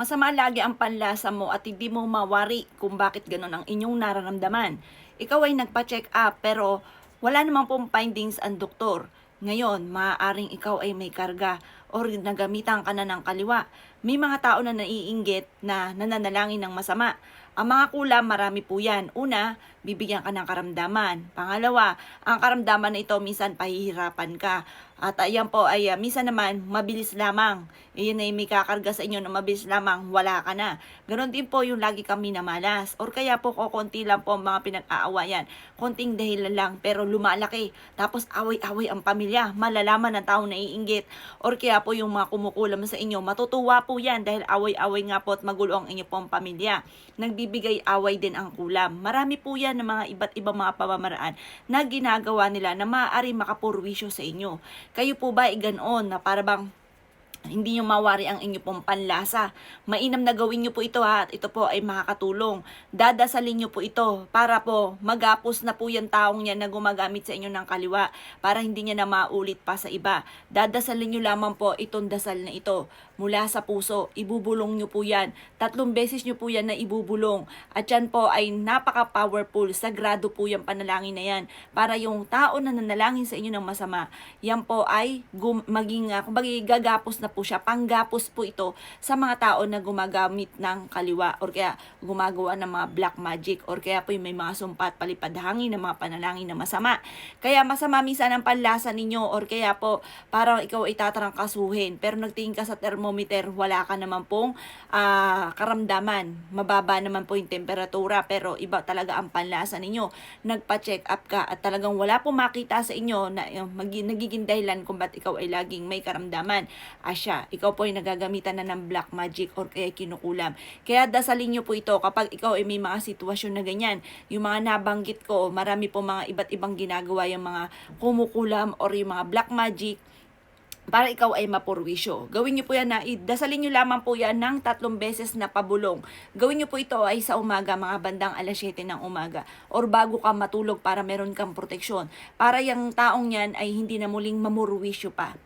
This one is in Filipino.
Masama lagi ang panlasa mo at hindi mo mawari kung bakit ganun ang inyong nararamdaman. Ikaw ay nagpa-check up pero wala namang pong findings ang doktor. Ngayon, maaaring ikaw ay may karga or nagamitan ka na ng kaliwa. May mga tao na naiinggit na nananalangin ng masama. Ang mga kulam, marami po yan. Una, bibigyan ka ng karamdaman. Pangalawa, ang karamdaman na ito minsan pahihirapan ka. At ayan po ay minsan naman mabilis lamang. Iyon ay may kakarga sa inyo na mabilis lamang, wala ka na. Ganon din po yung lagi kami namalas. Or kaya po konti lang po ang mga pinag-aawayan. Konting dahilan lang pero lumalaki. Tapos away-away ang pamilya. Malalaman ng tao na iinggit. Or kaya po yung mga kumukulam sa inyo. Matutuwa po yan dahil away-away nga po at magulo ang inyo pong pamilya. Nagbibigay away din ang kulam. Marami po yan ng mga iba't ibang mga pamamaraan na ginagawa nila na maaari makapurwisyo sa inyo. Kayo po ba ay ganoon na para bang hindi nyo mawari ang inyo pong panlasa? Mainam na gawin nyo po ito ha, at ito po ay makakatulong. Dadasalin nyo po ito para po magapos na po yung taong yan na gumagamit sa inyo ng kaliwa para hindi niya na maulit pa sa iba. Dadasalin nyo lamang po itong dasal na ito mula sa puso. Ibubulong nyo po yan. 3 beses nyo po yan na ibubulong. At yan po ay napaka-powerful. Sagrado po yung panalangin na yan. Para yung tao na nanalangin sa inyo ng masama, yan po ay maging, gagapos na po siya. Panggapos po ito sa mga tao na gumagamit ng kaliwa or kaya gumagawa ng mga black magic or kaya po yung may mga sumpat, palipad hangin ng mga panalangin na masama. Kaya masama minsan ang panlasa ninyo or kaya po parang ikaw ay tatarangkasuhin pero nagtingin ka sa thermometer, wala ka naman pong karamdaman. Mababa naman po yung temperatura pero iba talaga ang panlasa ninyo. Nagpa-check up ka at talagang wala pong makita sa inyo na nagiging dahilan kung ba't ikaw ay laging may karamdaman. Siya, ikaw po ay nagagamitan na ng black magic or kaya kinukulam. Kaya dasalin nyo po ito kapag ikaw ay may mga sitwasyon na ganyan. Yung mga nabanggit ko, marami po mga iba't ibang ginagawa yung mga kumukulam or yung mga black magic para ikaw ay mapurwisyo. Gawin nyo po yan na, dasalin nyo lamang po yan ng 3 beses na pabulong. Gawin nyo po ito ay sa umaga, mga bandang 7:00 ng umaga. Or bago ka matulog para meron kang proteksyon. Para yung taong yan ay hindi na muling mamurwisyo pa.